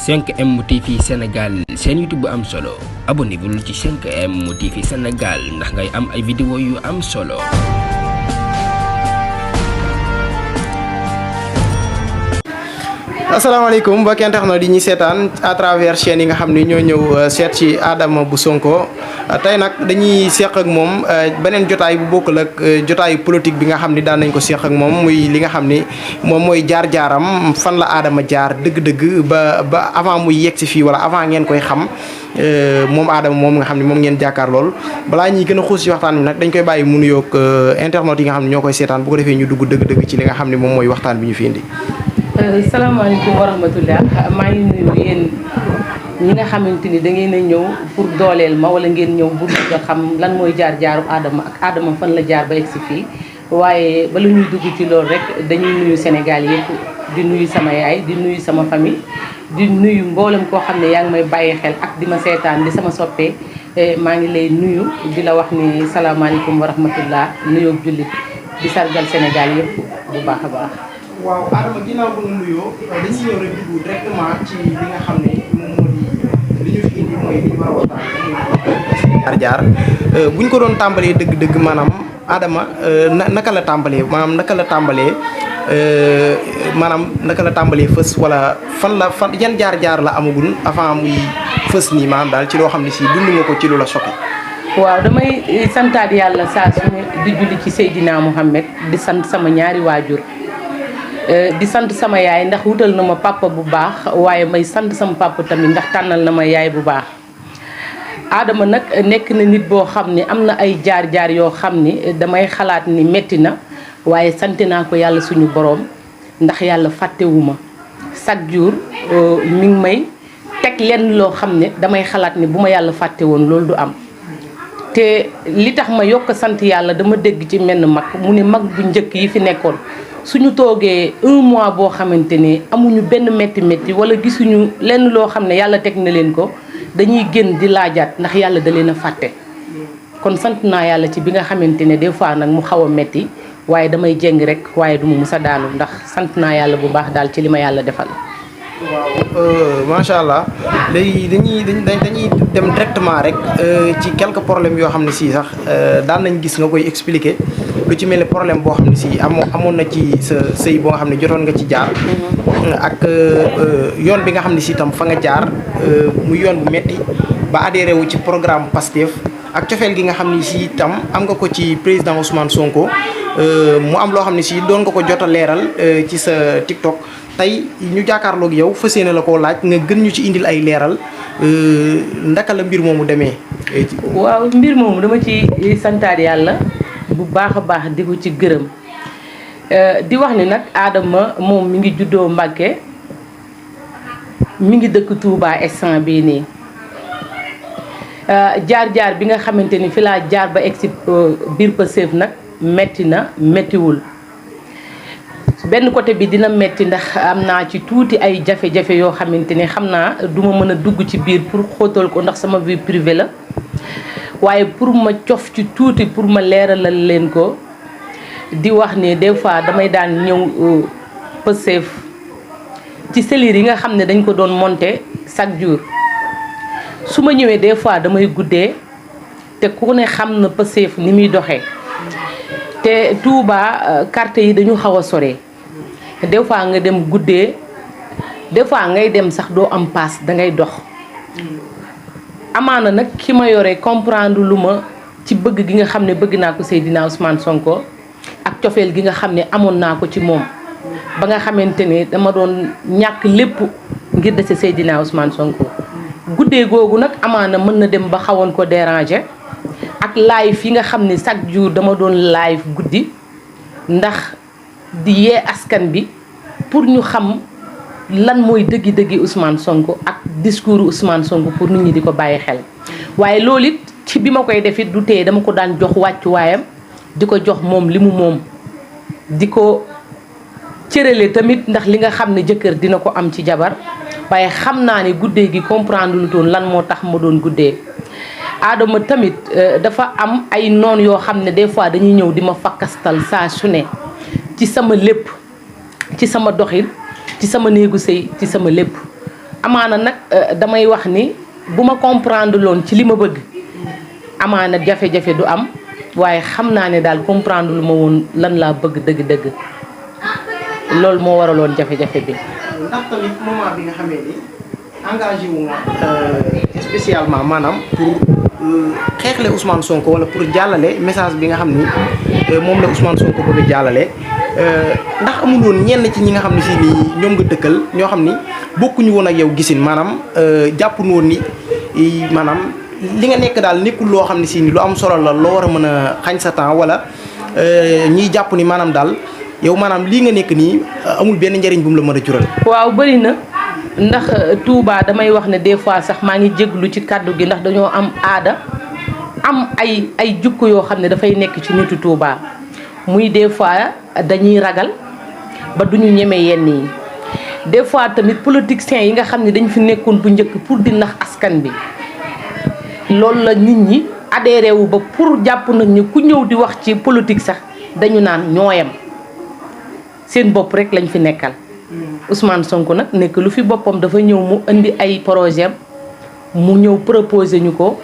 5M TV Sénégal seen YouTube bu am solo abonnez-vous ci 5M TV Sénégal ndax ngay am ay vidéo yu am solo. asalaamaaleykum mbokki internet di ñi seetaan à travers chaîne yi nga xam ne ñoo ñëw seet ci Adama bu Sonko tey nag dañuy seq ak moom beneen jotaay bu bokkul ak jotaayu politique bi nga xam ni daan nañ ko seq ak moom muy li nga xam ni moom mooy jaar-jaaram fan la Adama jaar dëgg-dëgg ba avant muy yegg si fii wala avant ngeen koy xam moom Adama moom nga xam ne moom ngeen jàkkaar lool balaa ñuy gën a xuus ci waxtaan bi nag dañ koy bàyyi mu nuyoog internet yi nga xam ne ñoo koy seetaan bu ko defee ñu dugg dëgg-dëgg ci li nga xam ne moom mooy waxtaan bi ñu fi indi. salaamaaleykum wa rahmatulah maa ngi nuyu yéen ñi nga xamante ni da ngeen a ñëw pour dooleel ma wala ngeen ñëw pour nga xam lan mooy jaar-jaaru Adama ak Adama fan la jaar ba egsi fii waaye bala ñuy dugg ci loolu rek dañuy nuyu Sénégal yëpp di nuyu sama yaay di nuyu sama famille di nuyu mboolem koo xam ne yaa ngi may bàyyi xel ak di ma seetaan di sama soppee maa ngi lay nuyu di la wax ni salaamaaleykum wa rahmatulah nuyoo jullit di sargal Sénégal yëpp bu baax a baax. waaw Adama ginnaaw ba nga nuyoo dañuy ñëw rek dugg directement ci li nga xam ne moom moo di li ñu fi indi mooy li ñu war a waxtaan jaar bu ñu ko doon tàmbalee dëgg-dëgg maanaam Adama naka la tàmbalee maanaam naka la tàmbalee fës wala fan yan jaar-jaar la amagul avant muy fës nii maanaam daal ci loo xam ne si dund nga ko ci lu la choqué. waaw damay santaat yàlla saa su ne di julli ci Seydina Mouhamed di sant sama ñaari waajur. di sant sama yaay ndax wutal na ma papa bu baax waaye may sant sama papa tamit ndax tànnal na ma yaay bu baax Adama nag nekk na nit boo xam ne am na ay jaar-jaar yoo xam ni damay xalaat ni metti na waaye sant naa ko yàlla suñu boroom ndax yàlla fàttewuma chaque jour mi ngi may teg lenn loo xam ne damay xalaat ni bu ma yàlla fàtte woon loolu du am te li tax ma yokk sant yàlla dama dégg ci menn mag mu ne mag bu njëkk yi fi nekkoon suñu toogee 1 mois boo xamante ne amuñu benn métti wala gisuñu lenn loo xam ne yàlla teg na leen ko dañuy génn di laajaat ndax yàlla da leen a fàtte kon sant naa yàlla ci bi nga xamante ne des fois nag mu xaw a métti waaye damay jéng rek waaye du ma mus a daanu ndax sant naa yàlla bu baax daal ci li ma yàlla defal. waaw macha allah léegi dañuy dem directement rek ci quelques problèmes yoo xam ne si sax daan nañ gis nga koy expliquer lu ci mel ni problème boo xam ne si amoon na ci sa sëy boo nga xam ne jotoon nga ci jaar. ak yoon bi nga xam ne si itam fa nga jaar muy yoon bu metti ba adhéré wu ci programme Pastef ak cofeel gi nga xam ne si itam am nga ko ci président Ousmane Sonko mu am loo xam ne si doon nga ko jot a leeral ci sa TikTok. tey ñu jàkkaarloog yow fas yéene la koo laaj nga gën ñu ci indil ay leeral ndaka la mbir moomu demee. waaw mbir moomu dama ci santaat yàlla bu baax a baax di ko ci gërëm di wax ni nag Adama moom mi ngi juddoo Mbàkke mi ngi dëkk Touba instant bii nii jaar-jaar bi nga xamante ni fi laa jaar ba egsi biir Pastef nag metti na mettiwul. benn côté bi dina metti ndax am naa ci tuuti ay jafe-jafe yoo xamante ne xam naa duma mën a dugg ci biir pour xóotal ko ndax sama vie privée la waaye pour ma cof ci tuuti pour ma leeralal leen ko di wax ne des fois damay daan ñëw Pastef ci cellules yi nga xam ne dañ ko doon monter chaque jour su ma ñëwee des fois damay guddee te ku ne xam na Pastef ni muy doxee te Touba quartier yi dañu xaw a sore des fois nga dem guddee des fois ngay dem sax doo am paas dangay dox amaana nag ki ma yore comprendre lu ma ci bëgg gi nga xam ne bëgg naa ko Seydina Ousmane Sonko ak cofeel gi nga xam ne amoon naa ko ci moom ba nga xamante ne dama doon ñàkk lépp ngir dese Seydina Ousmane Sonko guddee googu nag amaana mën na dem ba xawoon ko déranger ak live yi nga xam ne chaque jour dama doon live guddi ndax di yee askan bi pour ñu xam lan mooy dëggi-dëggi Ousmane Sonko ak discours Ousmane Sonko pour nit ñi di ko bàyyi xel waaye loolu it ci bi ma koy def it du tee dama ko daan jox wàccuwaayam di ko jox moom li mu moom di ko cërale tamit ndax li nga xam ne jëkkër dina ko am ci jabar waaye xam naa ne guddee gi comprendre lu toon lan moo tax ma doon guddee Adama tamit dafa am ay noon yoo xam ne des fois dañuy ñëw di ma fakkastal saa su ne ci sama lépp ci sama doxin ci sama néegu sëy ci sama lépp amaana nag damay wax ni bu ma comprendre loon ci li ma bëgg amaana jafe-jafe du am waaye xam naa ne daal comprendre lu ma woon lan laa bëgg dëgg-dëgg loolu moo waraloon jafe-jafe bi. ndax tamit moment bi nga xamee ni engagé wu ma spécialement maanaam pour xeexle Ousmane Sonko wala pour jàllale message bi nga xam ni moom la Ousmane Sonko bëgg a jàllale ndax amul woon ñenn ci ñi nga xam ne si nii ñoom nga dëkkal ñoo xam ni bokkuñu woon ak yow gisin maanaam jàppuñu woon ni maanaam li nga nekk daal nekkul loo xam ne si ni lu am solo la loo war a mën a xañ sa temps wala ñiy jàpp ni maanaam daal yow maanaam lii nga nekk nii amul benn njëriñ bu mu la mën a jural. waaw bëri na ndax Touba damay wax ne des fois sax maa ngi jéglu ci kàddu gi ndax dañoo am aada am ay jukko yoo xam ne dafay nekk ci nitu Touba muy des fois dañuy ragal ba duñu ñeme yenn yi des fois tamit politiciens yi nga xam ne dañ fi nekkoon bu njëkk pour di nax askan bi loolu la nit ñi adhéré wu ba pour jàpp nañ ni ku ñëw di wax ci politique sax dañu naan ñooyam seen bopp rek lañ fi nekkal. Ousmane Sonko nag nekk lu fi boppam dafa ñëw mu indi ay projet mu ñëw proposé ñu ko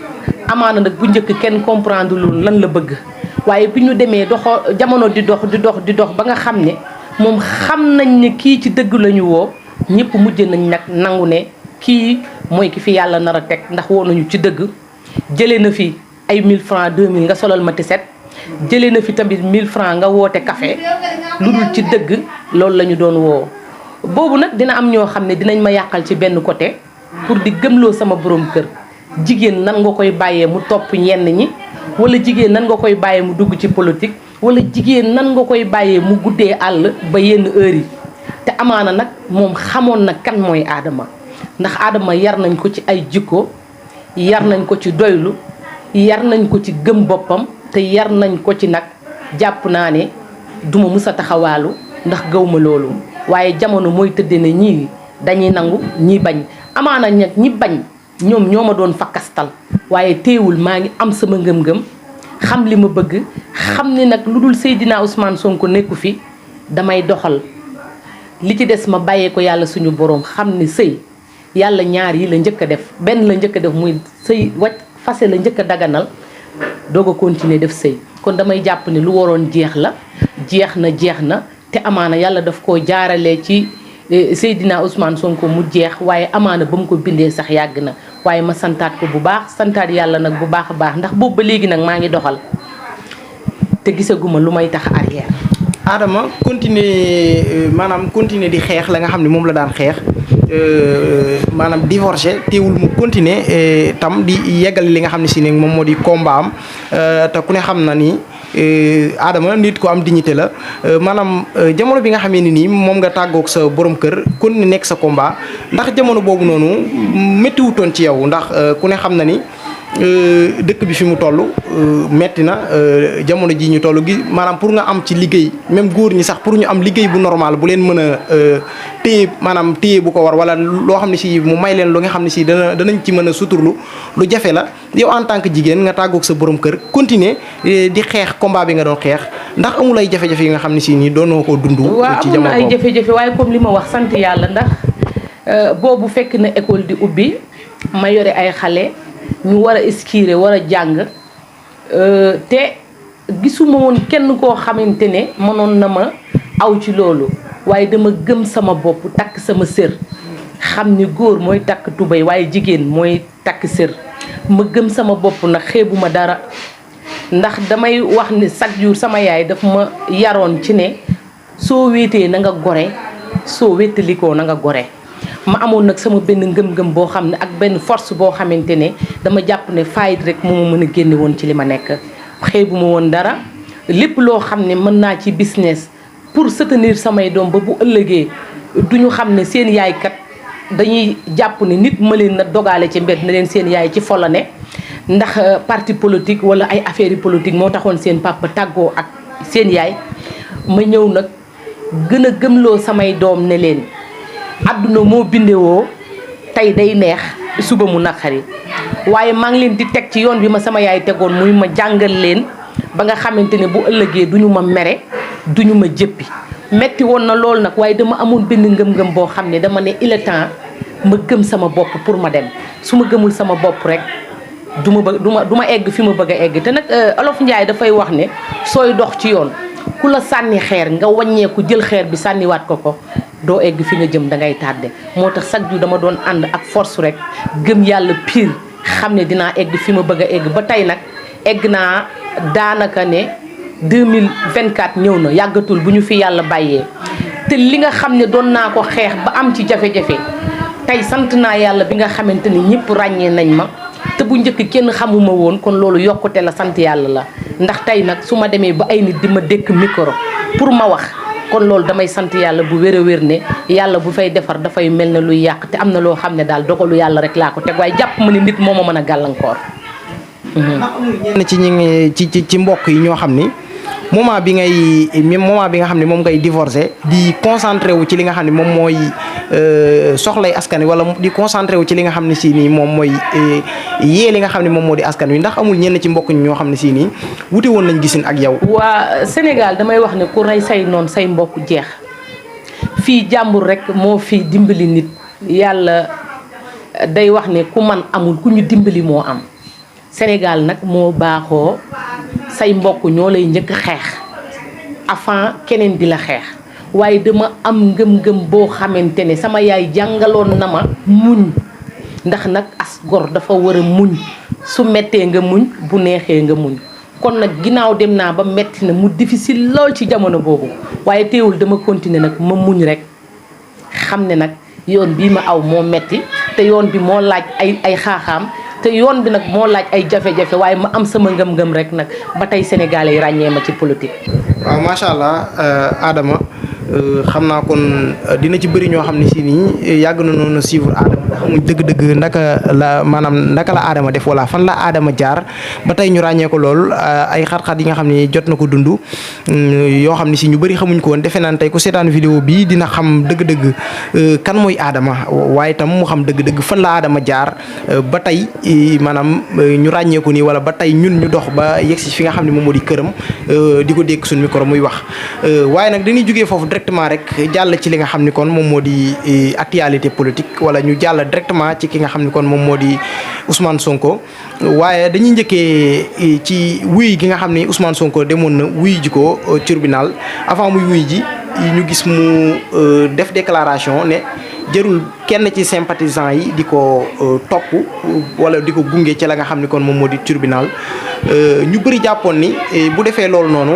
amaana nag bu njëkk kenn comprendre lu lan la bëgg waaye bi ñu demee jamono di dox ba nga xam ne moom xam nañ ne kii ci dëgg la ñu woo ñëpp mujj nañ nag nangu ne kii mooy ki fi yàlla nar a teg ndax woo nañu ci dëgg jëlee na fi ay 1000 francs 2000 nga solal ma tiset jëlee na fi tamit 1000 francs nga woote café lu dul ci dëgg loolu la ñu doon woo boobu nag dina am ñoo xam ne dinañ ma yàqal ci benn côté pour di gëmloo sama borom kër jigéen nan nga koy bàyyee mu topp ñenn ñi wala jigéen nan nga koy bàyyee mu dugg ci politique wala jigéen nan nga koy bàyyee mu guddee àll ba yenn heure yi te amaana nag moom xamoon na kan mooy Adama ndax Adama yar nañ ko ci ay jikko yar nañ ko ci doylu yar nañ ko ci gëm boppam te yar nañ ko ci nag jàpp naa ne duma mus a taxawaalu ndax gëwma loolu waaye jamono mooy tëddee ne ñii dañuy nangu ñii bañ amaana nag ñi bañ ñoom ñoo ma doon fakkastal waaye teewul maa ngi am sama ngëm-ngëm xam li ma bëgg xam ni nag lu dul Seydina Ousmane Sonko nekku fi damay doxal li ci des ma bàyyee ko yàlla suñu boroom xam ni sëy yàlla ñaar yi la njëkk a def benn la njëkk a def muy sëy fase la njëkk a daganal doog a continuer def sëy kon damay jàpp ne lu waroon jeex la jeex na te amaana yàlla daf koo jaaralee ci Seydina Ousmane Sonko mu jeex waaye amaana ba mu ko bindee sax yàgg na waaye ma santaat ko bu baax santaat yàlla nag bu baax a baax ndax boobu ba léegi nag maa ngi doxal te gisaguma lu may tax arrière. Adama continuer di xeex la nga xam ne moom la daan xeex maanaam divorcé teewul mu continuer tam di yeggal li nga xam ne si ne moom moo di combat am te ku ne xam na ni Adama nit ko am dignité la maanaam jamono bi nga xamee ni nii moom nga tàggoog sa borom kër kon ni nekk sa combat ndax jamono boobu noonu méttiwutoon ci yow ndax ku ne xam na ni dëkk bi fi mu toll metti na jamono ji ñu toll gi maanaam pour nga am ci liggéey même góor ñi sax pour ñu am liggéey bu normal bu leen mën a téye bu ko war wala loo xam ne si mu may leen lu nga xam ne si danañ ci mën a suturlu lu jafe la yow en tant que jigéen nga tàggoog sa borom kër continuer di xeex combat bi nga doon xeex ndax amul ay jafe-jafe yi nga xam ne si nii doonoo ko dund ci jamono waaw amul ay jafe-jafe waaye comme li ma wax sant yàlla ndax boobu fekk na école di ubbi ma yore ay xale ñu war a esquirer war a jàng te gisuma woon kenn koo xamante ne mënoon na ma aw ci loolu waaye dama gëm sama bopp takk sama sër xam ni góor mooy takk tubéy waaye jigéen mooy takk sër ma gëm sama bopp nag xeebuma dara ndax damay wax ni chaque jour sama yaay daf ma yaroon ci ne soo wéetee na nga gore soo wéttalikoo na nga gore ma amoon nag sama benn ngëm-ngëm boo xam ne ak benn force boo xamante ne dama jàpp ne faayit rek moo ma mën a génne woon ci li ma nekk xeebu ma woon dara lépp loo xam ne mën naa ci business pour soutenir samay doom ba bu ëllëgee duñu xam ne seen yaay kat dañuy jàpp ne nit ma leen na dogaale ci mbedd na leen seen yaay ci fola ne ndax parti politique wala ay affaires yi politique moo taxoon seen papa tàggoo ak seen yaay ma ñëw nag gën a gëmloo samay doom ne leen àdduna moo bindewoo tey day neex suba mu naqari waaye maa ngi leen di teg ci yoon bi ma sama yaay tegoon muy ma jàngal leen ba nga xamante ne bu ëllëgee duñu ma mere duñu ma jëppi metti woon na lool nag waaye dama amoon benn ngëm-ngëm boo xam ne dama ne il est temps ma gëm sama bopp pour ma dem su ma gëmul sama bopp rek du ma egg fi ma bëgg a egg te nag Olof Njaay dafay wax ne sooy dox ci yoon ku la sànni xeer nga wàññeeku jël xeer bi sànniwaat ko doo egg fi nga jëm da ngay tardé moo tax chaque jour dama doon ànd ak force rek gëm yàlla pire xam ne dinaa egg fi ma bëgg a egg ba tey nag egg naa daanaka ne 2024 ñëw na yàggatul bu ñu fi yàlla bàyyee te li nga xam ne doon naa ko xeex ba am ci jafe-jafe tey sant naa yàlla bi nga xamante ni ñëpp ràññee nañ ma te bu njëkk kenn xamuma woon kon loolu yokkute la sant yàlla la ndax tey nag su ma demee ba ay nit di ma dékk micro pour ma wax kon loolu damay sant yàlla bu wér a wér ne yàlla bu fay defar dafay mel ne luy yàq te am na loo xam ne daal dogalu yàlla rek laa ko teg waaye jàpp ma ne nit moo ma mën a gàllankoor. ndax amul ñenn ci mbokk yi ñoo xam ni moment bi nga xam ne moom ngay divorcé di concentré wu ci li nga xam ne moom mooy soxlay askan wi wala di concentré wu ci li nga xam ne si nii moom mooy yee li nga xam ne moom moo di askan wi ndax amul ñenn ci mbokk ñi ñoo xam ne si nii wute woon nañ gisin ak yow. waa Sénégal damay wax ne ku rey say noon say mbokk jeex fii jàmbur rek moo fi dimbali nit yàlla day wax ne ku man amul ku ñu dimbali moo am Sénégal nag moo baaxoo say mbokk ñoo lay njëkk xeex avant keneen di la xeex waaye dama am ngëm-ngëm boo xamante ne sama yaay jàngaloon na ma muñ ndax nag as gor dafa war a muñ su mettee nga muñ bu neexee nga muñ kon nag ginnaaw dem naa ba metti na mu difficile lool ci jamono boobu waaye teewul dama continuer nag ma muñ rek xam ne nag yoon bii ma aw moo metti te yoon bi moo laaj ay xaaxaam te yoon bi nag moo laaj ay jafe-jafe waaye ma am sama ngëm-ngëm rek nag ba tey sénégalais yi ràññee ma ci politique. waaw macha allah Adama xam naa kon dina ci bëri ñoo xam ne si nii yàgg na noonu suivre Adama xamuñ dëgg-dëgg naka la Adama def wala fan la Adama jaar ba tey ñu ràññee ko lool ay xat-xat yi nga xam ne jot na ko dund yoo xam ne si ñu bëri xamuñ ko woon defe naan tey ku seetaan vidéo bi dina xam dëgg-dëgg kan mooy Adama waaye tam mu xam dëgg-dëgg fan la Adama jaar ba tey maanaam ñu ràññee ko nii wala ba tey ñun ñu dox ba yegsi fi nga xam ne moom moo di këram di ko dékk suñu micro muy wax waaye nag dañuy jógee foofu directement rek jàll ci li nga xam ni kon moom moo di actualité politique wala ñu jàll directement ci ki nga xam ni kon moom moo di Ousmane Sonko waaye dañuy njëkkee ci wuy gi nga xam ni Ousmane Sonko demoon na wuy ji ko tribunal avant muy wuy ji ñu gis mu def déclaration ne jërul kenn ci sympathisants yi di ko topp wala di ko gunge ci la nga xam ni kon moom moo di tribunal ñu bëri jàppoon ni bu defee loolu noonu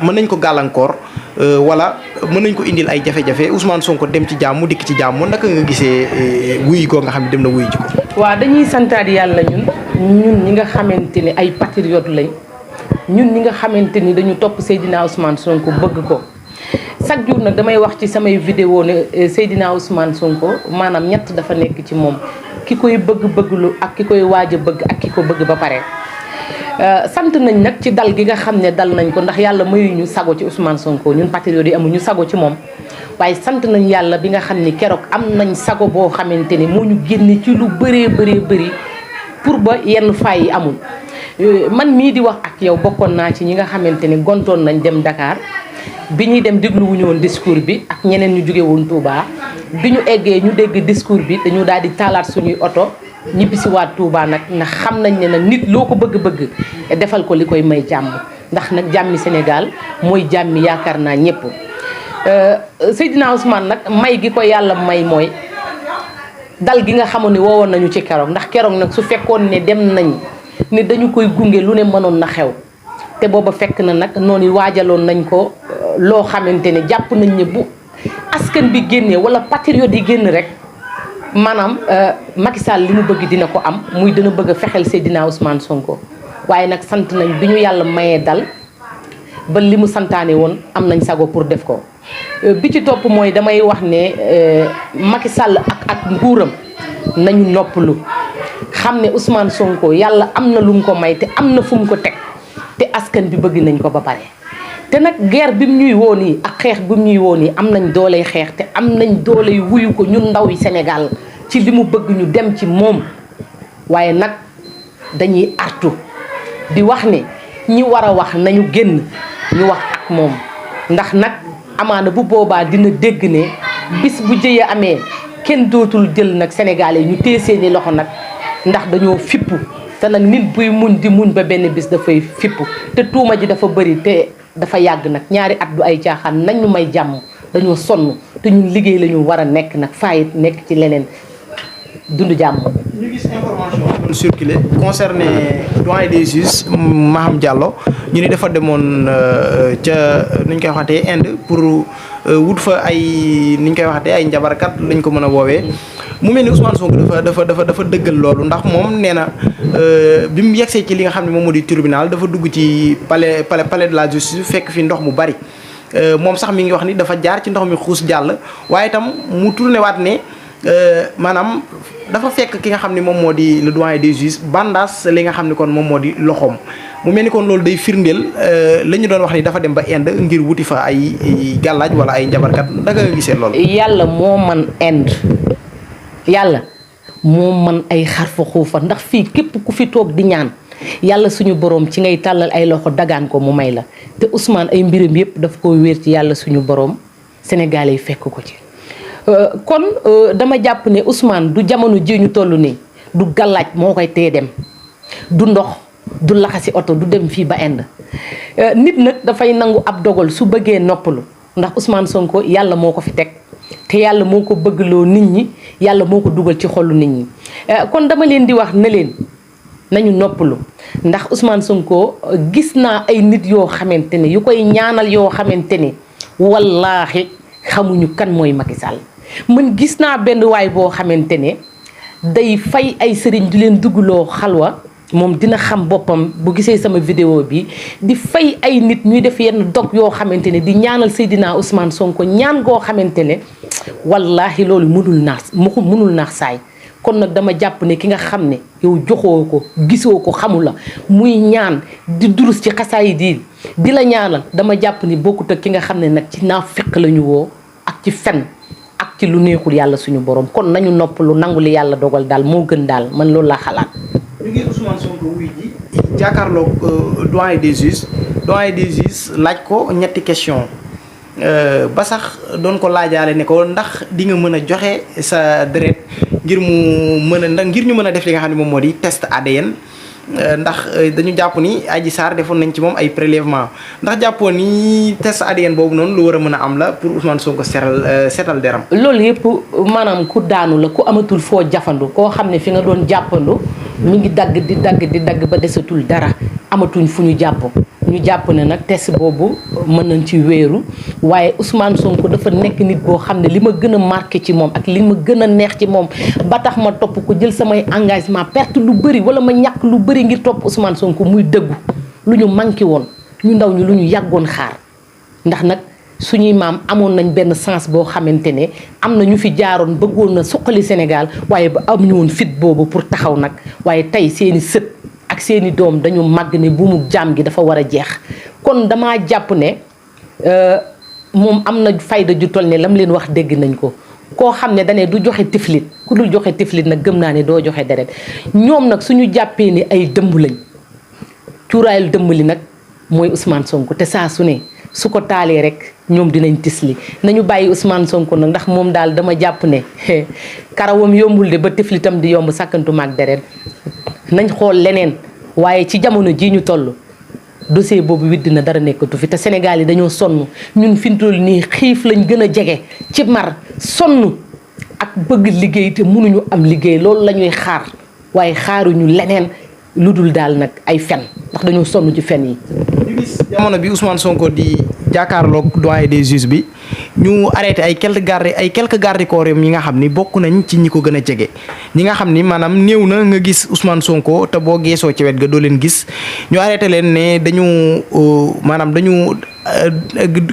mën nañ ko gàllankoor wala mën nañ ko indil ay jafe-jafe Ousmane Sonko dem ci jàmm dikk ci jàmm naka nga gisee wuy koo nga xam ne dem na wuy ji ko. waaw dañuy santaat yàlla ñun ñi nga xamante ni ay patriote lañ ñun ñi nga xamante ni dañu topp Seydina Ousmane Sonko bëgg ko. chaque jour nag damay wax ci samay vidéo ne Seydina Ousmane Sonko maanaam ñett dafa nekk ci moom ki koy bëgg-bëgglu ak ki koy waaj a bëgg ak ki ko bëgg ba pare sant nañ nag ci dal gi nga xam ne dal nañ ko ndax yàlla mayuñu sago ci Ousmane Sonko ñun patriotes yi amuñu sago ci moom waaye sant nañ yàlla bi nga xam ni keroog am nañ sago boo xamante ni moo ñu génne ci lu bëree bëri pour ba yenn fay yi amul man mii di wax ak yow bokkoon naa ci ñi nga xamante ni gontoon nañ dem Dakar bi ñuy dem déglu wuñu woon discours bi ak ñeneen ñu jóge woon Touba bi ñu eggee ñu dégg discours bi dañu daal di taalaat suñuy oto ñibbisiwaat Touba nag ndax xam nañ ne nag nit loo ko bëgg-bëgg defal ko li koy may jàmm ndax nag jàmmi Sénégal mooy jàmmi yaakaar naa ñëpp Seydina Ousmane nag may gi ko yàlla may mooy dal gi nga xamoon ne woowoon nañu ci keroog ndax keroog nag su fekkoon ne dem nañ ne dañu koy gunge lu ne mënoon na xew te booba fekk na nag noonu waajaloon nañ ko loo xamante ne jàpp nañ ne bu askan bi génnee wala patriote yi génn rek maanaam Macky Sall li mu bëgg dina ko am muy dina bëgg a fexeel Seydina Ousmane Sonko waaye nag sant nañ bi ñu yàlla mayee dal ba li mu santaane woon am nañ sago pour def ko bi ci topp mooy damay wax ne Macky Sall ak nguuram nañu noppalu xam ne Ousmane Sonko yàlla am na lu mu ko may te am na fu mu ko teg te askan bi bëgg nañ ko ba pare te nag guerre bi mu ñuy woo nii ak xeex bi mu ñuy woo nii am nañ dooley xeex te am nañ dooley wuyu ko ñun ndaw yi Sénégal ci li mu bëgg ñu dem ci moom waaye nag dañuy artu di wax ne ñi war a wax nañu génn ñu wax ak moom ndax nag amaana bu boobaa dina dégg ne bis bu jëye amee kenn dootul jël nag sénégalais ñu téye seeni loxo nag ndax dañoo fippu te nag nit buy muñ di muñ ba benn bis dafay fippu te tuuma ji dafa bëri te dafa yàgg nag ñaari at du ay caaxaan nañ ñu may jàmm dañoo sonn te ñun liggéey la ñu war a nekk nag faayit nekk ci leneen dund jàmm. ñu gis information doon circulé concerné doyen des juges Maham Diallo ñu ni dafa demoon ca nuñ koy waxatee Inde pour wut fa ay nuñ koy waxatee ay njabarkat lañ ko mën a woowee. mu mel ni Ousmane Sonko dafa dëggal loolu ndax moom nee na bi mu yegsee ci li nga xam ne moom moo di tribunal dafa dugg ci palais de la justice fekk fi ndox mu bari moom sax mi ngi wax ni dafa jaar ci ndox mi xuus jàll waaye itam mu tourné waat ne maanaam dafa fekk ki nga xam ne moom moo di le doyen des juges bandaas li nga xam ne kon moom moo di loxoom mu mel ni kon loolu day firndeel la ñu doon wax ni dafa dem ba Inde ngir wuti fa ay gàllaaj wala ay njabarkat danga nga gisee loolu. yàlla moo man Inde yàlla moo man ay xarfa xuufa ndax fii képp ku fi toog di ñaan yàlla suñu borom ci ngay tàllal ay loxo dagaan ko mu may la te Ousmane ay mbiram yépp daf ko wéer ci yàlla suñu borom sénégalais yi fekk ko ci. kon dama jàpp ne Ousmane du jamono ji ñu toll nii du gàllaaj moo koy tee dem du ndox du laxasi oto du dem fii ba Inde nit nag dafay nangu ab dogal su bëggee noppalu ndax Ousmane Sonko yàlla moo ko fi teg te yàlla moo ko bëggloo nit ñi yàlla moo ko dugal ci xolu nit ñi kon dama leen di wax ne leen nañu noppalu ndax Ousmane Sonko gis naa ay nit yoo xamante ne yu koy ñaanal yoo xamante ne wallaahi xamuñu kan mooy Macky Sall man gis naa benn waay boo xamante ne day fay ay sëriñ di leen dugguloo xalwa moom dina xam boppam bu gisee sama vidéo bi di fay ay nit ñuy def yenn dog yoo xamante ne di ñaanal Seydina Ousmane Sonko ñaan goo xamante ne wallaahi loolu mënul naax saay kon nag dama jàpp ne ki nga xam ne yow joxoo ko gisoo ko xamu la muy ñaan di durus ci xasaay di la ñaanal dama jàpp ni bokkut ak ki nga xam ne nag ci naafeq la ñu woo ak ci fen ak ci lu neexul yàlla suñu borom kon nañu noppalu nangu li yàlla dogal daal moo gën daal man loolu laa xalaat. ñu ngi Ousmane Sonko wuy ji jàkkaarloog doyen des juges laaj ko ñetti question ba sax doon ko laajaale ne ko ndax di nga mën a joxe sa deret ngir ñu mën a def li nga xam ne moom moo di test ADN ndax dañu jàpp ni Adji Sarr defoon nañ ci moom ay prélèvement ndax jàppoon ni test ADN boobu noonu lu war a mën a am la pour Ousmane Sonko seetal deram. loolu yëpp maanaam ku daanu la ku amatul foo jafandu koo xam ne fi nga doon jàppandu mi ngi dagg ba desatul dara amatuñ fu ñu jàpp ne nag test boobu mën nañ ci wéeru waaye Ousmane Sonko dafa nekk nit boo xam ne li ma gën a marqué ci moom ak li ma gën a neex ci moom ba tax ma topp ko jël samay engagement perte lu bëri wala ma ñàkk lu bëri ngir topp Ousmane Sonko muy dëggu lu ñu manqué woon ñu ndaw ñi lu ñu yàggoon xaar ndax nag suñuy maam amoon nañ benn sens boo xamante ne am na ñu fi jaaroon bëggoon na suqali Sénégal waaye ba amuñu woon fit boobu pour taxaw nag waaye tey seeni sët ak seeni doom dañu màgg ne buumu jaam gi dafa war a jeex kon damaa jàpp ne moom am na fayda ju toll ne lam leen wax dégg nañ ko koo xam ne dane du joxe tiflit ku dul joxe tiflit nag gëm naa ne doo joxe deret ñoom nag suñu jàppee ni ay dëmb lañ cuuraayul dëmb li nag mooy Ousmane Sonko te saa su ne su ko taalee rek ñoom dinañ tisli nañu bàyyi Ousmane Sonko nag ndax moom daal dama jàpp ne karawam yombul de ba tiflitam di yomb sàkkantumaak deret nañ xool leneen waaye ci jamono jii ñu toll dossier boobu widd na dara nekkatu fi te Sénégal yi dañoo sonn ñun fi mu toll nii xiif lañ gën a jege ci mar sonn ak bëgg liggéey te mënuñu am liggéey loolu la ñuy xaar waaye xaaruñu leneen lu dul daal nag ay fen ndax dañoo sonn ci fen yi. ñu gis jamono bi Ousmane Sonko di jàkkaarloog doyen des juges bi ñu arrêté ay quelques garde corps yi nga xam ni bokk nañ ci ñi ko gën a jege ñi nga xam ni maanaam néew na nga gis Ousmane Sonko te boo geesoo ci wet ga doo leen gis ñu arrêté leen ne dañu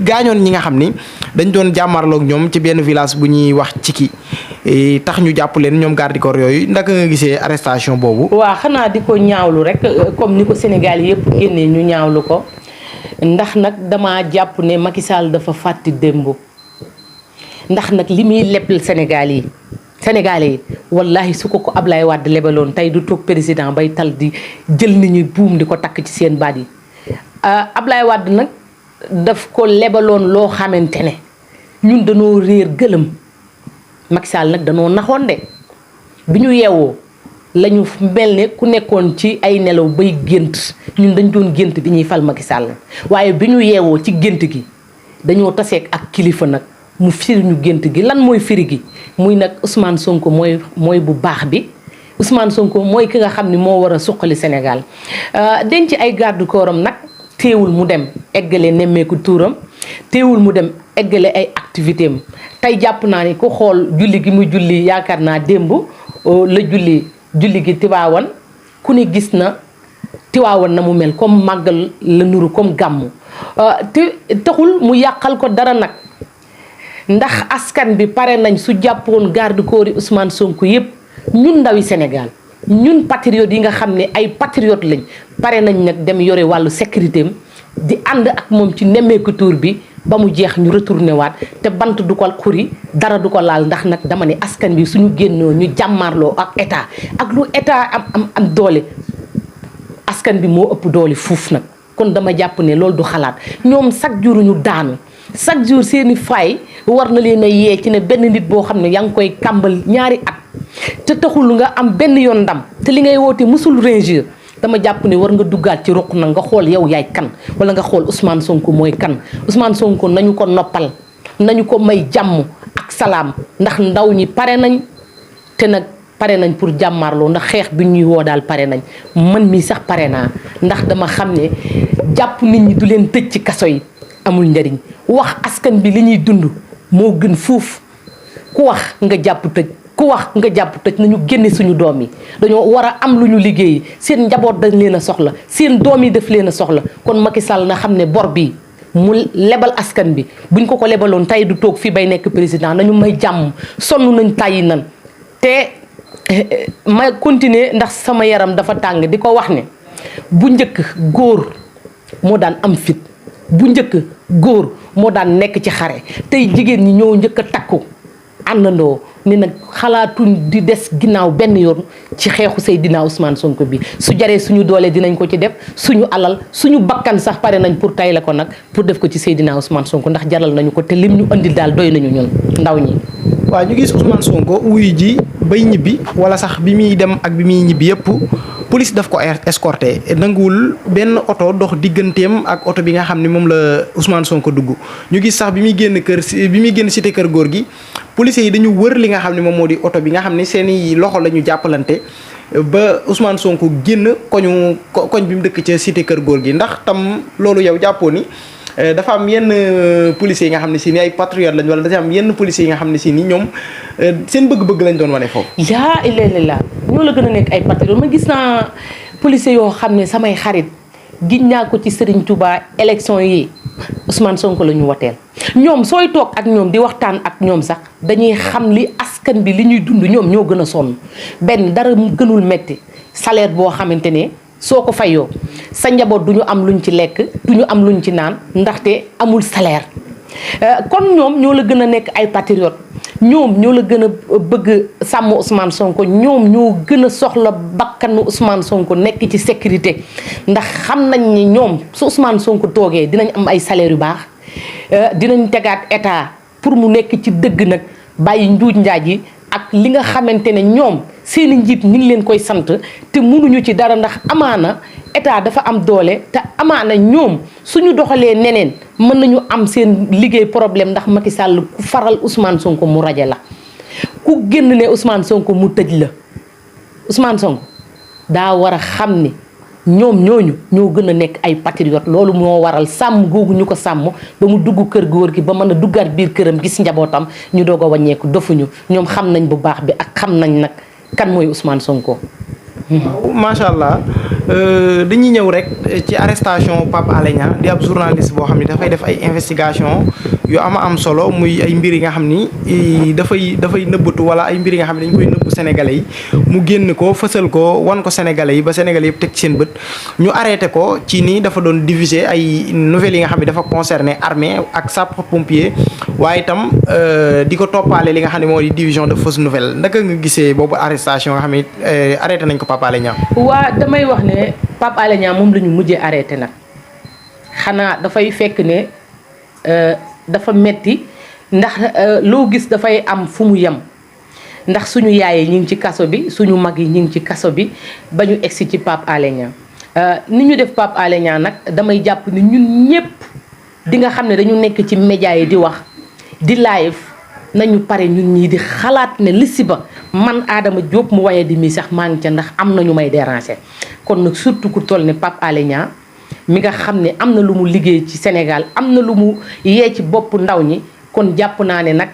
gaañoon ñi nga xam ni dañ doon jàmmarloog ñoom ci benn village bu ñuy wax Ciki tax ñu jàpp leen ñoom garde corps yooyu ndaka nga gisee arrestation boobu. waaw xanaa di ko ñaawlu rek comme ni ko Sénégal yëpp génnee ñu ñaawlu ko ndax nag dama jàpp ne Macky Sall dafa fàtti démb ndax nag li muy leble Sénégalais yi wallahi su ko Ablaye Wade lebaloon tey du toog président bay tal di jël nit ñi buum di ko takk ci seen baat yi Ablaye Wade nag daf ko lebaloon loo xamante ne ñun dañoo réer gëlëm Macky Sall nag danoo naxoon de bi ñu yeewoo lañu mel ne ku nekkoon ci ay nelaw bay gént ñun dañ doon gént bi ñuy fal Macky Sall waaye bi ñu yeewoo ci gént gi dañoo taseeg ak kilifa nag mu firi ñu gént gi lan mooy firi gi muy nag Ousmane Sonko mooy bu baax bi Ousmane Sonko mooy ki nga xam ne moo war a suqali Sénégal denc ay garde corps am nag teewul mu dem eggale nemmeeku tuuram teewul mu dem eggale ay activité am tey jàpp naa ni ku xool julli gi muy julli yaakaar naa démb la julli gi Tiwaawan ku ne gis na Tiwaawan na mu mel comme màggal la nuru comme gàmmu te taxul mu yàqal ko dara nag ndax askan bi pare nañ su jàppoon garde corps yi Ousmane Sonko yëpp ñun ndawi Sénégal ñun patriotes yi nga xam ne ay patriotes lañ pare nañ nag dem yore wàllu sécurité am di ànd ak moom ci nemmeeku tour bi ba mu jeex ñu retourné waat te bant du ko xuri dara du ko laal ndax nag dama ne askan bi suñu génnoo ñu jàmmaarloo ak état ak lu état am doole askan bi moo ëpp doole fuuf nag kon dama jàpp ne loolu du xalaat ñoom chaque jour ñu daanu chaque jour seeni faay war na leen a yee ci ne benn nit boo xam ne yaa ngi koy kàmbal ñaari at te taxul nga am benn yoon ndam te li ngay woote musul réussir dama jàpp ne war nga duggaat ci ruq nag nga xool yow yaay kan wala nga xool Ousmane Sonko mooy kan Ousmane Sonko nañu ko noppal nañu ko may jàmm ak salaam ndax ndaw ñi pare nañ te nag pare nañ pour jàmmarloo ndax xeex bi ñuy woo daal pare nañ man mii sax pare naa ndax dama xam ne jàpp nit ñi du leen tëj ci kaso yi amul njariñ wax askan bi li ñuy dund moo gën fuuf ku wax nga jàpp tëj ku wax nga jàpp tëj nañu génne suñu doom yi dañoo war a am lu ñu liggéey seen njaboot dañ leen a soxla seen doom yi def leen a soxla kon Macky Sall na xam ne bor bii mu lebal askan bi buñ ko lebaloon tey du toog fii bay nekk président nañu may jàmm sonn nañ tàyyi nan te ma continuer ndax sama yaram dafa tàng di ko wax ne bu njëkk góor moo daan am fit bu njëkk góor moo daan nekk ci xare tey jigéen ñi ñoo njëkk a takku àndandoo ni nag xalaatuñ di des ginnaaw benn yoon ci xeexu Seydina Ousmane Sonko bi su jaree suñu doole dinañ ko ci def suñu alal suñu bakkan sax pare nañ pour tay la ko nag pour def ko ci Seydina Ousmane Sonko ndax jaral nañu ko te lim ñu andil daal doy nañu ñun ndaw ñi. waaw ñu gis Ousmane Sonko wuyu ji bay ñibbi wala sax bi muy dem ak bi muy ñibbi yëpp police daf ko escorté nanguwul benn oto dox digganteem ak oto bi nga xam ne moom la Ousmane Sonko dugg ñu gis sax bi muy génn cité kër góor gi police yi dañu wër li nga xam ne moom moo di oto bi nga xam ne seeni loxo la ñu jàppalante ba Ousmane Sonko génn koñ bi mu dëkk ca cité kër góor gi ndax tam loolu yow jàppoo ni dafa am yenn policiers yi nga xam ne si ni ay patriotes lañ wala dafa am yenn policiers yi nga xam ne si ni ñoom seen bëgg-bëgg lañ doon wane foofu. yaa illallah ñoo la gën a nekk ay patriotes ma gis naa policiers yoo xam ne samay xarit giñ naa ko ci Serigne Touba élection yi Ousmane Sonko la ñu woteel ñoom sooy toog ak ñoom di waxtaan ak ñoom sax dañuy xam li askan bi li ñuy dund ñoom ñoo gën a sonn benn dara mu gënul metti salaire boo xamante ne soo ko fayoo sa njaboot du ñu am luñ ci lekk du ñu am luñ ci naan ndaxte amul salaire kon ñoom ñoo la gën a nekk ay patriotes ñoom ñoo la gën a bëgg sàmm Ousmane Sonko ñoom ñoo gën a soxla bakkanu Ousmane Sonko nekk ci sécurité ndax xam nañ ni ñoom su Ousmane Sonko toogee dinañ am ay salaire yu baax dinañ tegaat état pour mu nekk ci dëgg nag bàyyi njuuj njaaj yi ak li nga xamante ne ñoom seeni njiit ñu ngi leen koy sant te mënuñu ci dara ndax amaana état dafa am doole te amaana ñoom suñu doxalee neneen mën nañu am seen liggéey problème ndax Macky Sall ku faral Ousmane Sonko mu raje la ku génn ne Ousmane Sonko mu tëj la Ousmane Sonko daa war a xam ni ñoom ñooñu ñoo gën a nekk ay patriotes loolu moo waral sàmm googu ñu ko sàmm ba mu dugg kër góor gi ba mën a duggaat biir këram gis njabootam ñu doog a wàññeeku dofuñu ñoom xam nañ bu baax bi ak xam nañ nag kan mooy Ousmane Sonko. macha allah dañuy ñëw rek ci arrestation Pape Alé Niang di ab journaliste boo xam ne dafay def ay investigation yu am solo muy ay mbir yi nga xam ni dafay nëbbatu wala ay mbir yi nga xam ne dañ koy nëbbu sénégalais yi mu génn ko fësal ko wan ko sénégalais yi ba sénégalais yëpp teg ci seen bët ñu arrêté ko ci ni dafa doon diffuser ay nouvelles yi nga xam ne dafa concerné armée ak sapeur pompier waaye itam di ko toppaale li nga xam ne moo di division de fausses nouvelles naka nga gisee boobu arrestation nga xam ne arrêté nañ ko Pape Alé Niang. waa damay wax ne Pape Alé Niang moom la ñu mujjee arrêté nag xanaa dafay fekk ne dafa metti ndax loo gis dafay am fu mu yem ndax suñu yaay yi ñu ngi ci kaso bi suñu mag yi ñu ngi ci kaso bi ba ñu egsi ci Pape Alé Niang ni ñu def Pape Alé Niang nag damay jàpp ni ñun ñëpp di nga xam ne dañu nekk ci média yi di wax di live nañu pare ñun ñii di xalaat ne lissi ba man Adama Diop mu waye di mi sax maa ngi ca ndax am na ñu may déranger kon nag surtout ku toll ne Pape Alé Niang mi nga xam ne am na lu mu liggéey ci Sénégal am na lu mu yee ci bopp ndaw ñi kon jàpp naa ne nag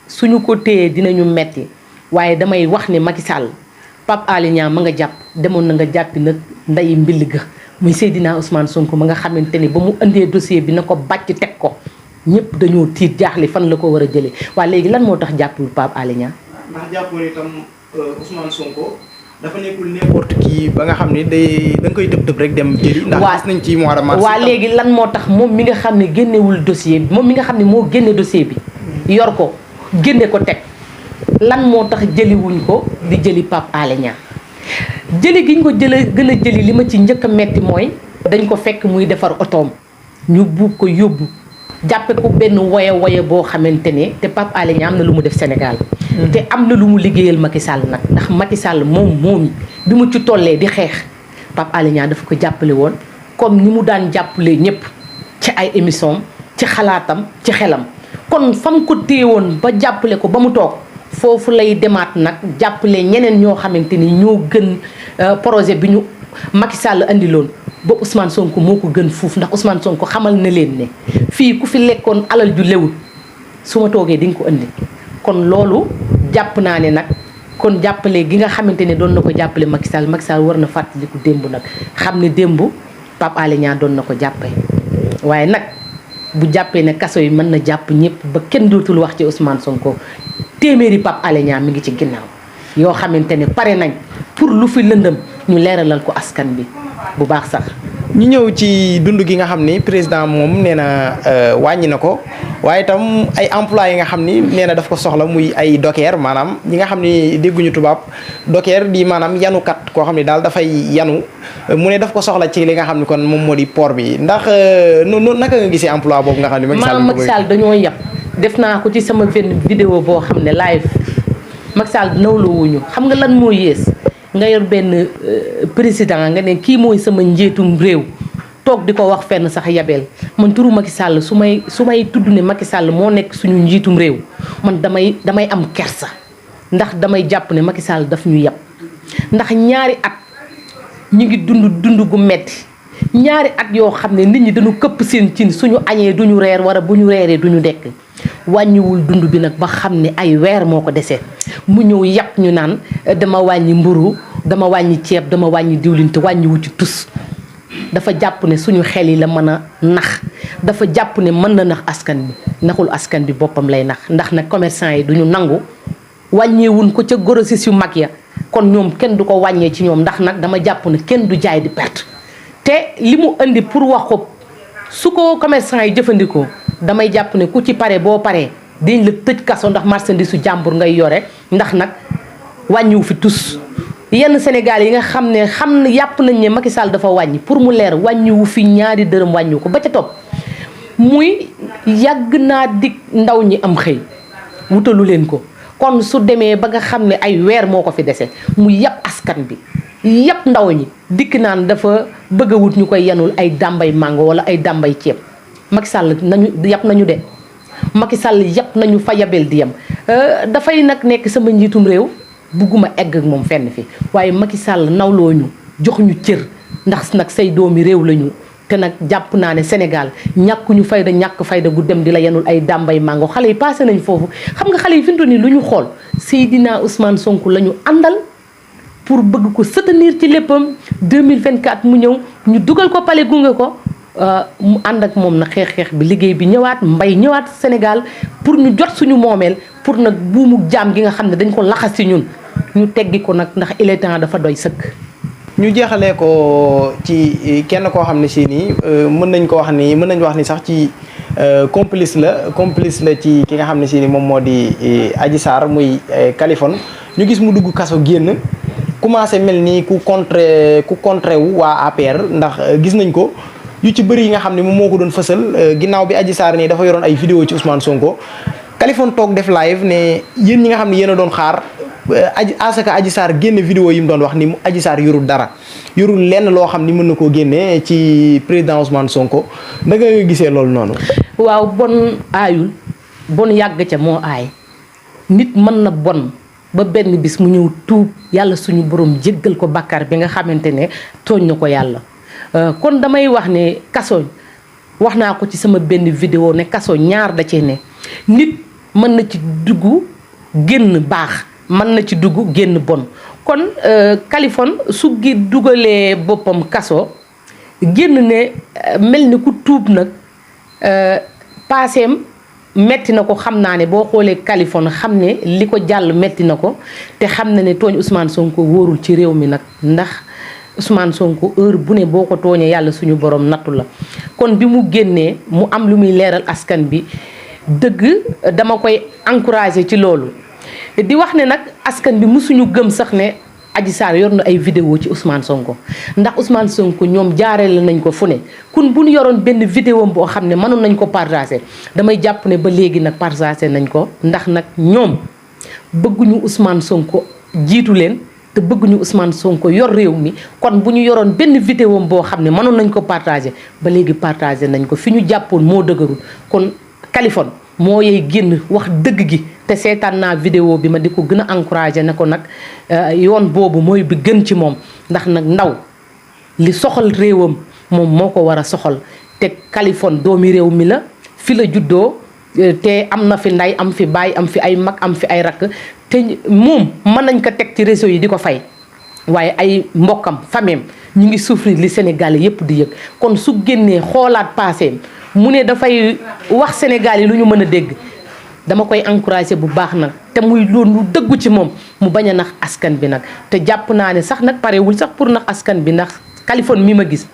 suñu ko téyee dinañu metti waaye damay wax ne Macky Sall Pape Alé Niang ma nga jàpp demoon na nga jàppi nag nday mbill ga muy Seydina Ousmane Sonko ma nga xamante ni ba mu indee dossier bi na ko bàcc teg ko ñëpp dañoo tiit jaaxle fan la ko war a jëlee waaye léegi lan moo tax jàppul Pape Alé Niang ndax jàppoon itam Ousmane Sonko dafa nekkul n'importe qui ba nga xam ne da nga koy tëb rek dem jëli. ndax gis nañ ci mois de mars. waa léegi lan moo tax moom mi nga xam ne génnewul dossier bi moom mi nga xam ne moo génne dossier bi yor ko génne ko teg lan moo tax jëliwuñ ko di jëli Pape Alé Niang jëli gi ñu ko gën a jëli li ma ci njëkk a metti mooy dañ ko fekk muy defar otoom ñu buub ko yóbbu jàppe ko benn woye boo xamante ne te Pape Alé Niang am na lu mu def Sénégal te am na lu mu liggéeyal Macky Sall nag ndax Macky Sall moom bi mu ci tollee di xeex Pape Alé Niang dafa ko jàppale woon comme ni mu daan jàppale ñëpp ci ay émission ci xalaatam ci xelam kon fam ko téye woon ba jàppale ko ba mu toog foofu lay demaat nag jàppale ñeneen ñoo xamante ni ñoo gën projet bi ñu Macky Sall andiloon ba Ousmane Sonko moo ko gën fuuf ndax Ousmane Sonko xamal na leen ne fii ku fi lekkoon alal ju lewul su ma toogee di nga ko andi kon loolu jàpp naa ne nag kon jàppale gi nga xamante ne doon na ko jàppale Macky Sall war na fàttaliku démb nag xam ne démb Pape Alé Niang doon na ko jàppee waaye nag bu jàppee ne kaso yi mën na jàpp ñëpp ba kenn dootul wax ci Ousmane Sonko téeméeri Pape Alé Niang mi ngi ci ginnaaw yoo xamante ne pare nañ pour lu fi lëndëm ñu leeralal ko askan bi bu baax sax. ñu ñëw ci dund gi nga xam ni président moom nee na wàññi na ko waaye itam ay emploi yi nga xam ni nee na daf ko soxla muy ay docker maanaam ñi nga xam ni dégguñu tubaab docker di maanaam yanukat koo xam ni daal dafay yanu mu ne daf ko soxla ci li nga xam ni kon moom moo di port bi ndax noonu naka nga gisee emploi boobu nga xam ni Macky Sall dañoo yab def naa ko ci sama benn vidéo boo xam ne live Macky Sall nawloo wuñu xam nga lan moo yées nga yor benn président nga ne kii mooy sama njiitum réew toog di ko wax fenn sax yabeel man turu Macky Sall su may tudd ne Macky Sall moo nekk suñu njiitum réew man damay am kersa ndax damay jàpp ne Macky Sall daf ñu yab ndax ñaari at ñu ngi dund gu metti ñaari at yoo xam ne nit ñi dañu këpp seen cin suñu añee duñu reer wala bu ñu reeree duñu dekk wàññiwul dund bi nag ba xam ne ay weer moo ko desee mu ñëw yàpp ñu naan dama wàññi mburu dama wàññi ceeb dama wàññi diwlin te wàññiwu ci tus dafa jàpp ne suñu xel yi la mën a nax dafa jàpp ne mën na nax askan bi naxul askan bi boppam lay nax ndax nag commerçant yi duñu nangu wàññeewuñ ko ca grossiste yu mag ya kon ñoom kenn du ko wàññee ci ñoom ndax nag dama jàpp ne kenn du jaay di perte te li mu indi pour wax ko su ko commerçant yi jëfandikoo damay jàpp ne ku ci pare boo paree dañ la tëj kaso ndax marchandise su jàmbur ngay yore ndax nag wàññiwu fi tus yenn Sénégal yi nga xam ne yàpp nañ ne Macky Sall dafa wàññi pour mu leer wàññiwu fi ñaari dërëm wàññiwu ko ba ca topp muy yàgg naa dig ndaw ñi am xëy wutalu leen ko kon su demee ba nga xam ne ay weer moo ko fi dese mu yàpp askan bi yàpp ndaw ñi dikk naan dafa bëgg a wut ñu koy yanul ay dàmbay mango wala ay dàmbay ceeb Macky Sall yàpp nañu de Macky Sall yàpp nañu fa yabel di yem dafay nag nekk sama njiitum réew bugguma egg ak moom fenn fi waaye Macky Sall nawloo ñu jox ñu cër ndax nag say doomi réew lañu te nag jàpp naa ne Sénégal ñàkkuñu fayda ñàkk fayda gu dem di la yanul ay dàmbay mango xale yi passé nañ foofu xam nga xale yi fi mu toll nii lu ñu xool Seydina Ousmane Sonko la ñu àndal pour bëgg ko soutenir ci léppam 2024 mu ñëw ñu dugal ko pale gunge ko mu ànd ak moom na xeex bi liggéey bi ñëwaat mbay ñëwaat Sénégal pour ñu jot suñu moomeel pour nag buumu jaam gi nga xam ne dañ ko laxas ci ñun ñu teggi ko nag ndax il est temps dafa doy sëkk. ñu jeexalee ko ci kenn koo xam ne si nii mën nañ wax ni sax ci complice la ci ki nga xam ne si ni moom moo di Adji Sarr muy Kaliphone ñu gis mu dugg kaso génn commencé mel ni ku contré wu waa APR ndax gis nañ ko yu ci bëri yi nga xam ne moom moo ko doon fësal ginnaaw bi Adji Sarr nii dafa yoroon ay vidéo ci Ousmane Sonko Kaliphone toog def live ne yéen ñi nga xam ne yéen a doon xaar Adji Sarr génne vidéo yi mu doon wax ni Adji Sarr yorul dara yorul lenn loo xam ni mën na koo génne ci président Ousmane Sonko da nga gisee loolu noonu. waaw bon aayul bon yàgg ca moo aay nit mën na bon ba benn bis mu ñëw tuub yàlla suñu borom jéggal ko bàkkaar bi nga xamante ne tooñ na ko yàlla kon damay wax ne kaso wax naa ko ci sama benn vidéo ne kaso ñaar da cee ne nit mën na ci dugg génn baax mën na ci dugg génn bon kon Kaliphone su gi dugalee boppam kaso génn ne mel ni ku tuub nag paaseem metti na ko xam naa ne boo xoolee Kaliphone xam ne li ko jàll metti na ko te xam na ne tooñ Ousmane Sonko wóorul ci réew mi nag ndax Ousmane Sonko heure bu ne boo ko tooñee yàlla suñu borom nattu la kon bi mu génnee mu am lu muy leeral askan bi dëgg dama koy encourager ci loolu di wax ne nag askan bi mësuñu gëm sax ne Adji Sarr yor na ay vidéo ci Ousmane Sonko ndax Ousmane Sonko ñoom jaareel nañ ko fu ne kun bu ñu yoroon benn vidéo boo xam ne mënoon nañ ko partager damay jàpp ne ba léegi nag partager nañ ko ndax nag ñoom bëgguñu Ousmane Sonko jiitu leen te bëgguñu Ousmane Sonko yor réew mi kon bu ñu yoroon benn vidéo boo xam ne mënoon nañ ko partager ba léegi partager nañ ko fi ñu jàppoon moo dëgërul kon Kaliphone moo yey génn wax dëgg gi te seetaan naa vidéo bi ma di ko gën a encouragé ne ko nag yoon boobu mooy bi gën ci moom ndax nag ndaw li soxal réewam moom moo ko war a soxal te Kaliphone doomi réew mi la fi la juddoo te am na fi ndey am fi baay am fi ay mag am fi ay rakk te moom mën nañ ko teg ci réseau yi di ko fay waaye ay mbokkam fameem ñu ngi souffrir li Sénégal yépp di yëg kon su génnee xoolaat paaseem mu ne dafay wax Sénégal yi lu ñu mën a dégg dama koy encourager bu baax nag te muy loolu dëggu ci moom mu bañ a nax askan bi nag te jàpp naa ne sax nag parewul sax pour nax askan bi ndax Kaliphone mi ma gis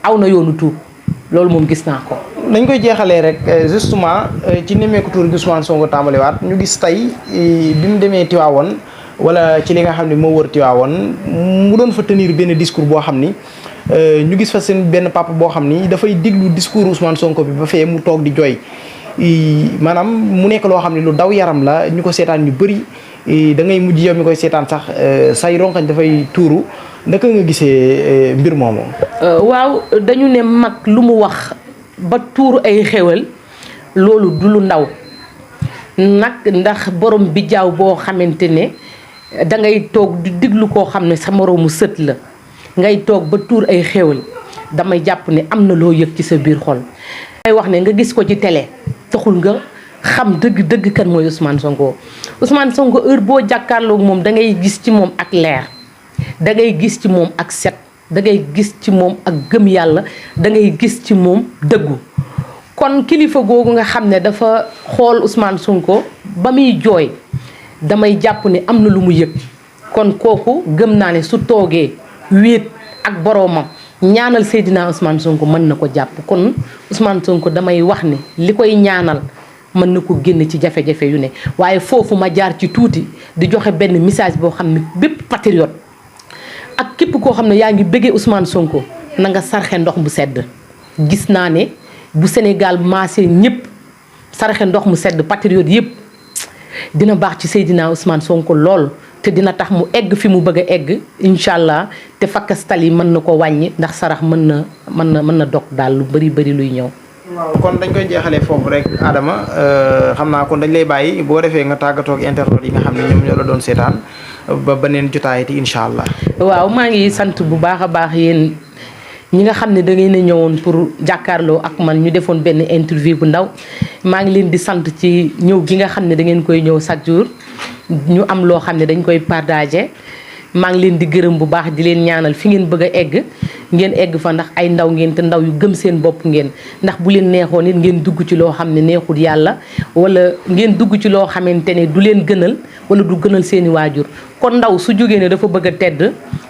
aw na yoonu tuub loolu moom gis naa ko. dañ koy jeexalee rek justement ci nemmeeku tuur gi Ousmane Sonko tàmbaliwaat ñu gis tey bi mu demee Tivaouane wala ci li nga xam ne moo wër Tivaouane mu doon fa tenir benn discours boo xam ni ñu gis fa seen benn papa boo xam ni dafay déglu discours Ousmane Sonko bi ba fee mu toog di jooy maanaam mu nekk loo xam ne lu daw yaram la ñu ko seetaan ñu bëri da ngay mujj yow mi koy seetaan sax say ronkañ dafay tuuru naka nga gisee mbir moomu. waaw dañu ne mag lu mu wax ba tuur ay xéwal loolu du lu ndaw nag ndax borom bi jaaw boo xamante ne dangay toog di diglu koo xam ne sa moroomu sët la ngay toog ba tuur ay xéwal damay jàpp ne am na loo yëg ci sa biir xol. may wax ne nga gis ko ci télé taxul nga xam dëgg kan mooy Ousmane Sonko Ousmane Sonko heure boo jàkkaarloog moom da ngay gis ci moom ak leer da ngay gis ci moom ak set da ngay gis ci moom ak gëm yàlla da ngay gis ci moom dëggu kon kilifa googu nga xam ne dafa xool Ousmane Sonko ba muy jooy damay jàpp ne am na lu mu yëg kon kooku gëm naa ne su toogee wéet ak boroomam ñaanal Seydina Ousmane Sonko mën na ko jàpp kon Ousmane Sonko damay wax ne li koy ñaanal mën na ko génn ci jafe-jafe yu ne waaye foofu ma jaar ci tuuti di joxe benn message boo xam ne bépp patriote ak képp koo xam ne yaa ngi bëggee Ousmane Sonko na nga sarxe ndox mu sedd gis naa ne bu Sénégal maasee ñëpp sarxe ndox mu sedd patriote yëpp dina baax ci Seydina Ousmane Sonko lool te dina tax mu egg fi mu bëgg a egg incha allah te fakkastal yi mën na ko wàññi ndax sarax mën na dog daal lu bëri luy ñëw. waaw kon dañ koy jeexalee foofu rek Adama xam naa kon dañ lay bàyyi boo defee nga tàggatoo ak internet yi nga xam ne ñoom ñoo la doon seetaan ba beneen jotaayati incha allah. waaw maa ngi sant bu baax a baax yéen ñi nga xam ne da ngeen a ñëwoon pour jàkkaarloo ak man ñu defoon benn interview bu ndaw maa ngi leen di sant ci ñëw gi nga xam ne da ngeen koy ñëw chaque jour ñu am loo xam ne dañ koy partager maa ngi leen di gërëm bu baax di leen ñaanal fi ngeen bëgg a egg ngeen egg fa ndax ay ndaw ngeen te ndaw yu gëm seen bopp ngeen ndax bu leen neexoon it ngeen dugg ci loo xam ne neexul yàlla wala ngeen dugg ci loo xamante ne du leen gënal wala du gënal seeni waajur kon ndaw su jógee ne dafa bëgg a tedd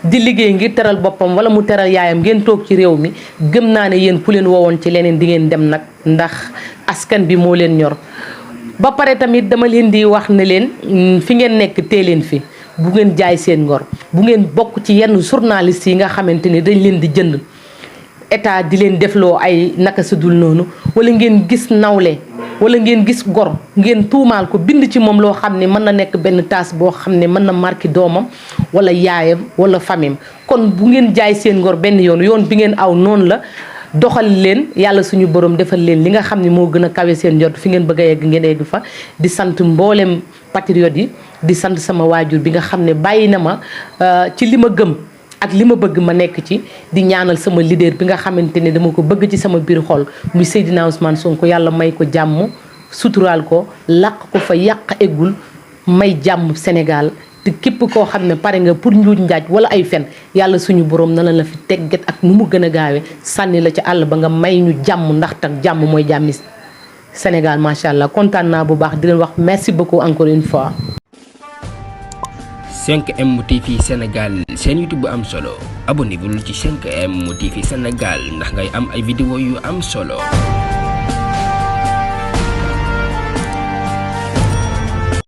di liggéey ngir teral boppam wala mu teral yaayam ngeen toog ci réew mi gëm naa ne yéen ku leen woowoon ci leneen di ngeen dem nag ndax askan bi moo leen ñor ba pare tamit dama leen di wax ne leen fi ngeen nekk tee leen fi bu ngeen jaay seen ngor bu ngeen bokk ci yenn journaliste yi nga xamante ne dañ leen di jënd état di leen defloo ay naka su dul noonu wala ngeen gis nawle wala ngeen gis gor ngeen tuumaal ko bind ci moom loo xam ne mën na nekk benn taas boo xam ne mën na marqué doomam wala yaayam wala famim kon bu ngeen jaay seen ngor benn yoon bi ngeen aw noonu la doxal leen yàlla suñu borom defal leen li nga xam ne moo gën a kawe seen njort fi ngeen bëgg a yegg ngeen yegg fa di sant mboolem patriote yi di sant sama waajur bi nga xam ne bàyyi na ma ci li ma gëm ak li ma bëgg ma nekk ci di ñaanal sama leader bi nga xamante ne dama ko bëgg ci sama biir xol muy Seydina Ousmane Sonko yàlla may ko jàmm suturaal ko làq ko fa yàq eggul may jàmm Sénégal te képp koo xam ne pare nga pour njuuj njaaj wala ay fen yàlla suñu borom na la fi tegget ak nu mu gën a gaawe sànni la ci àll ba nga may ñu jàmm ndax tak jàmm mooy jàmmi Sénégal macha allah kontaan naa bu baax di leen wax merci beaucoup encore une fois. 5M TV Sénégal seen YouTube bu am solo abonnez-vous ci 5M TV Sénégal ndax ngay am ay vidéo yu am solo.